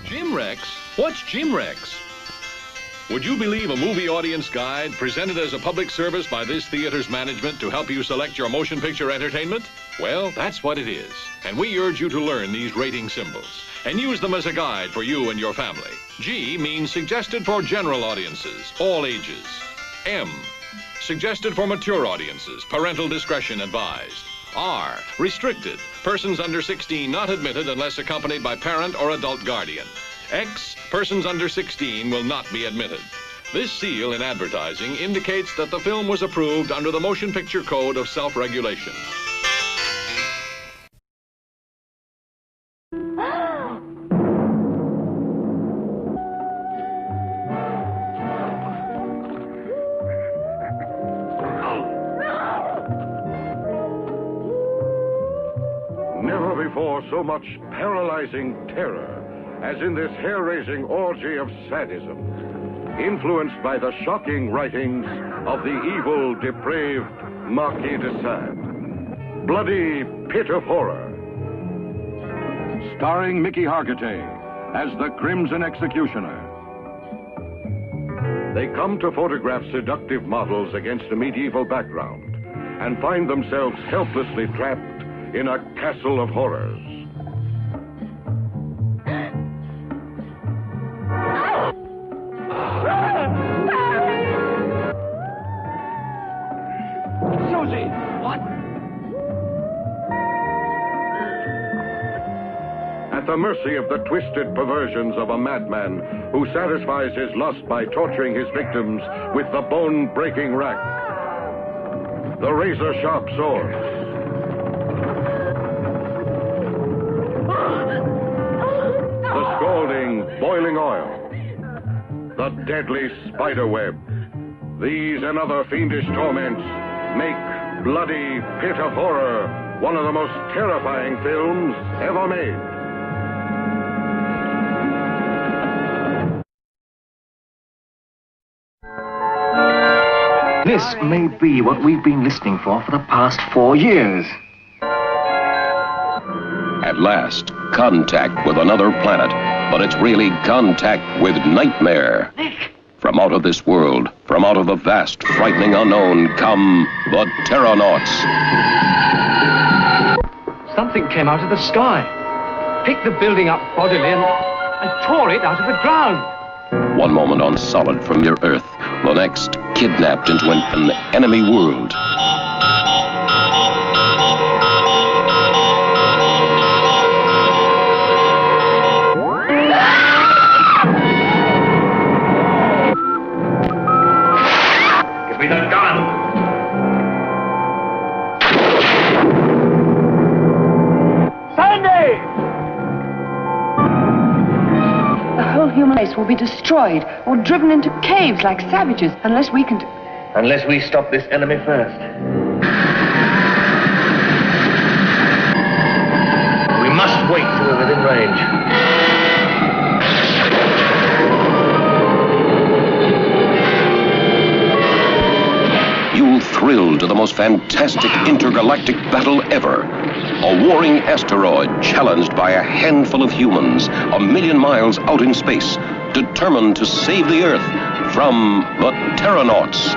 Jim Rex? What's Jim Rex? Would you believe a movie audience guide presented as a public service by this theater's management to help you select your motion picture entertainment? Well, that's what it is. And we urge you to learn these rating symbols and use them as a guide for you and your family. G means suggested for general audiences, all ages. M, suggested for mature audiences, parental discretion advised. R, restricted, persons under 16 not admitted unless accompanied by parent or adult guardian. X, persons under 16 will not be admitted. This seal in advertising indicates that the film was approved under the Motion Picture Code of Self-Regulation. Never before so much paralyzing terror as in this hair-raising orgy of sadism, influenced by the shocking writings of the evil, depraved Marquis de Sade. Bloody Pit of Horror. Starring Mickey Hargitay as the Crimson Executioner. They come to photograph seductive models against a medieval background and find themselves helplessly trapped in a castle of horrors. Susie, what? At the mercy of the twisted perversions of a madman who satisfies his lust by torturing his victims with the bone-breaking rack. The razor-sharp swords. The scalding, boiling oil. The deadly spider web. These and other fiendish torments make Bloody Pit of Horror one of the most terrifying films ever made. This may be what we've been listening for the past 4 years. At last, contact with another planet, but it's really contact with nightmare. Nick! From out of this world, from out of the vast, frightening unknown, come the Terranauts. Something came out of the sky, picked the building up bodily and tore it out of the ground. One moment on solid from your Earth, the next kidnapped into an enemy world. Give me the gun! Sandy! The whole human race will be destroyed or driven into caves like savages unless we can... Unless we stop this enemy first. We must wait till we're within range. You'll thrill to the most fantastic intergalactic battle ever. A warring asteroid challenged by a handful of humans 1,000,000 miles out in space, determined to save the Earth from the Terranauts.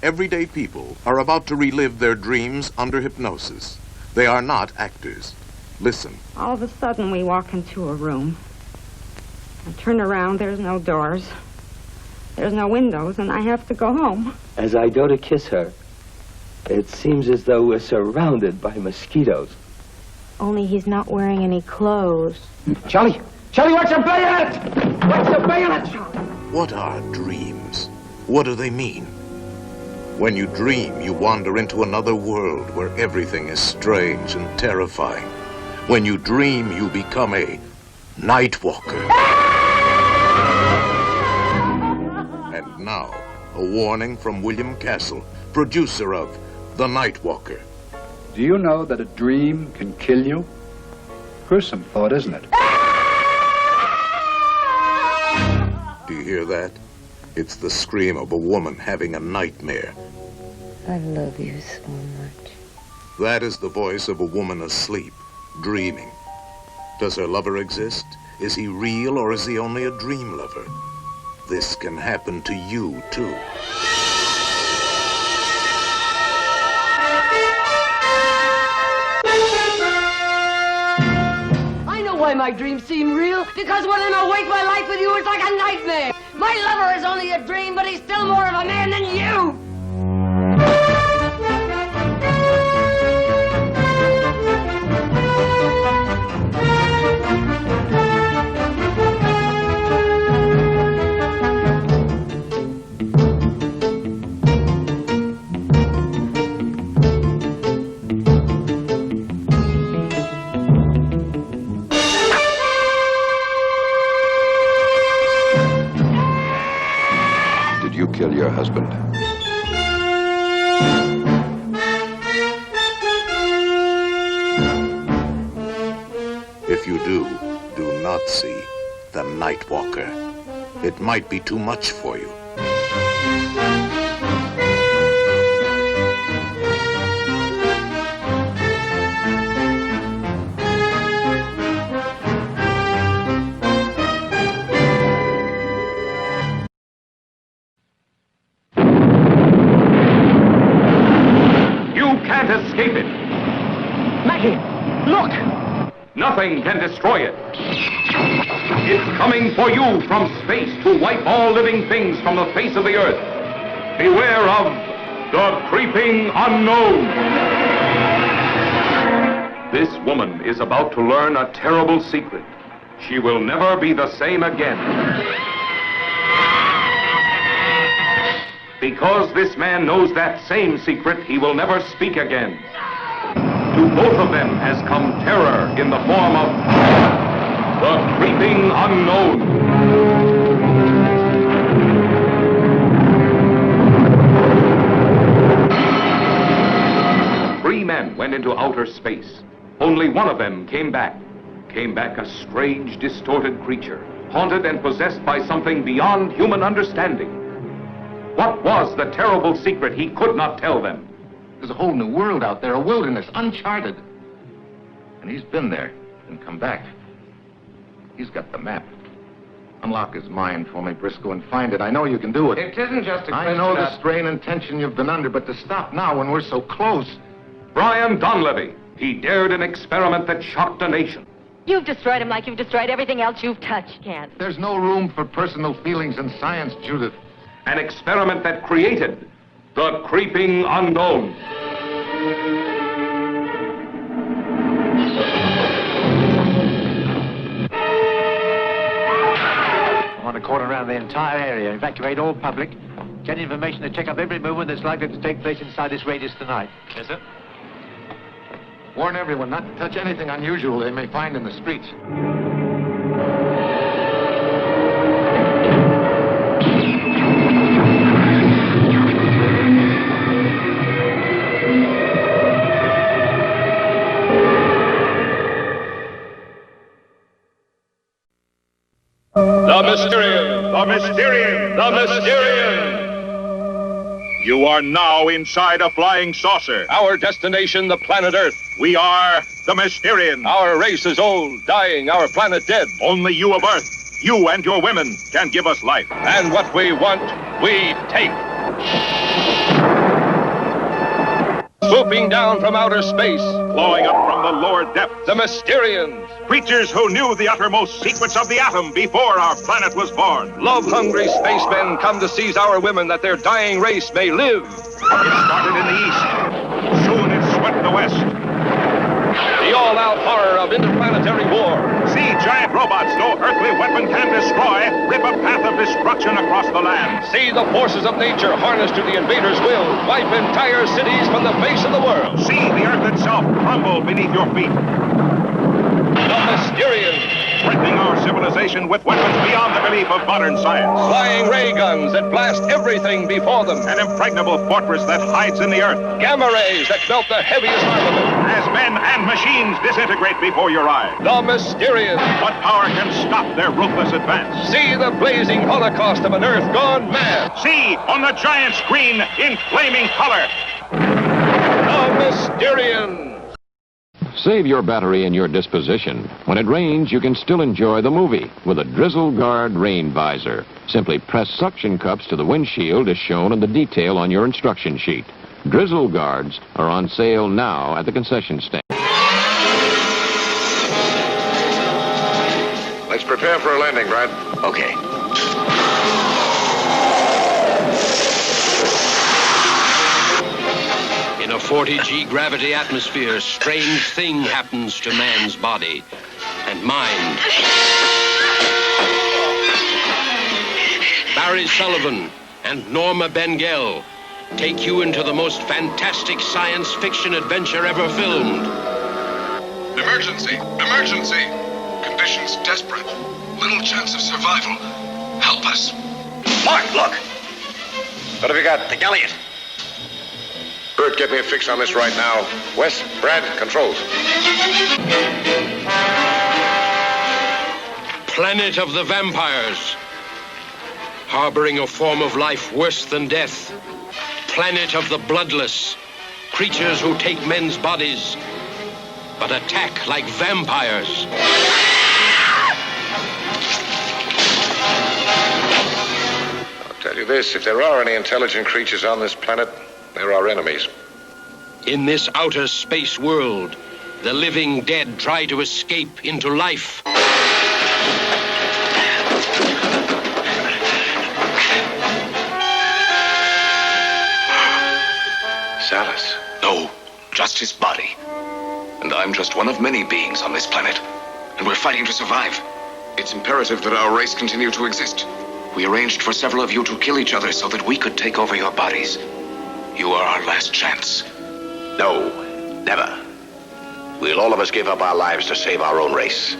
everyday people are about to relive their dreams under hypnosis. They are not actors. Listen. All of a sudden, we walk into a room. I turn around, there's no doors. There's no windows, and I have to go home. As I go to kiss her, it seems as though we're surrounded by mosquitoes. Only he's not wearing any clothes. Charlie! Charlie, watch the bayonet! Watch the bayonet! What are dreams? What do they mean? When you dream, you wander into another world where everything is strange and terrifying. When you dream, you become a night walker. And now, a warning from William Castle, producer of The Night Walker. Do you know that a dream can kill you? Gruesome thought, isn't it? Do you hear that? It's the scream of a woman having a nightmare. I love you so much. That is the voice of a woman asleep, dreaming. Does her lover exist? Is he real, or is he only a dream lover? This can happen to you, too. I know why my dreams seem real. Because when I'm awake, my life with you is like a nightmare. My lover is only a dream, but he's still more of a man than you. Kill your husband. If you do not see the Night Walker. It might be too much for you. Escape it. Maggie, look! Nothing can destroy it. It's coming for you from space to wipe all living things from the face of the earth. Beware of the creeping unknown. This woman is about to learn a terrible secret. She will never be the same again. Because this man knows that same secret, he will never speak again. To both of them has come terror in the form of the creeping unknown. Three men went into outer space. Only one of them came back. Came back a strange, distorted creature, haunted and possessed by something beyond human understanding. What was the terrible secret he could not tell them? There's a whole new world out there, a wilderness, uncharted. And he's been there and come back. He's got the map. Unlock his mind for me, Briscoe, and find it. I know you can do it. It isn't just a question. I know the strain and tension you've been under, but to stop now when we're so close. Brian Donlevy. He dared an experiment that shocked a nation. You've destroyed him like you've destroyed everything else you've touched, Kent. There's no room for personal feelings in science, Judith. An experiment that created the creeping unknown. I want to cordon around the entire area, evacuate all public, get information to check up every movement that's likely to take place inside this radius tonight. Yes, sir. Warn everyone not to touch anything unusual they may find in the streets. The Mysterian! The Mysterian! The Mysterian! You are now inside a flying saucer. Our destination, the planet Earth. We are the Mysterian. Our race is old, dying, our planet dead. Only you of Earth, you and your women, can give us life. And what we want, we take. Swooping down from outer space, Flowing up from the lower depths. the Mysterians. Creatures who knew the uttermost secrets of the atom before our planet was born. Love-hungry spacemen come to seize our women that their dying race may live. It started in the east. Soon it swept the west. The all-out horror of interplanetary war. See giant robots no earthly weapon can destroy rip a path of destruction across the land. See the forces of nature harnessed to the invader's will, wipe entire cities from the face of the world. See the earth itself crumble beneath your feet. The Mysterians. Threatening our civilization with weapons beyond the belief of modern science. Flying ray guns that blast everything before them. An impregnable fortress that hides in the earth. Gamma rays that melt the heaviest armament. As men and machines disintegrate before your eyes. The Mysterians. What power can stop their ruthless advance? See the blazing holocaust of an Earth gone mad. See on the giant screen in flaming color. The Mysterians. Save your battery and your disposition. When it rains, you can still enjoy the movie with a Drizzle Guard rain visor. Simply press suction cups to the windshield as shown in the detail on your instruction sheet. Drizzle Guards are on sale now at the concession stand. Let's prepare for a landing, Brad. Okay. In a 40G gravity atmosphere, strange thing happens to man's body and mind. Barry Sullivan and Norma Bengell take you into the most fantastic science fiction adventure ever filmed. Emergency! Emergency! Conditions desperate. Little chance of survival. Help us. Mark, look! What have you got? The Elliot. Bert, get me a fix on this right now. Wes, Brad, controls. Planet of the vampires. Harboring a form of life worse than death. Planet of the bloodless. Creatures who take men's bodies, but attack like vampires. I'll tell you this, if there are any intelligent creatures on this planet, they're our enemies. In this outer space world, the living dead try to escape into life. Salus. No, just his body. And I'm just one of many beings on this planet. And we're fighting to survive. It's imperative that our race continue to exist. We arranged for several of you to kill each other so that we could take over your bodies. You are our last chance. No, never. We'll all of us give up our lives to save our own race.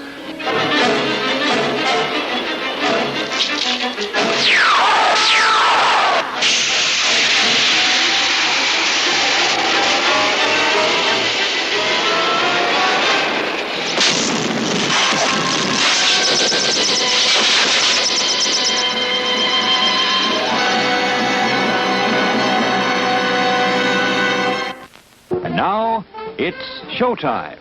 And now, it's showtime.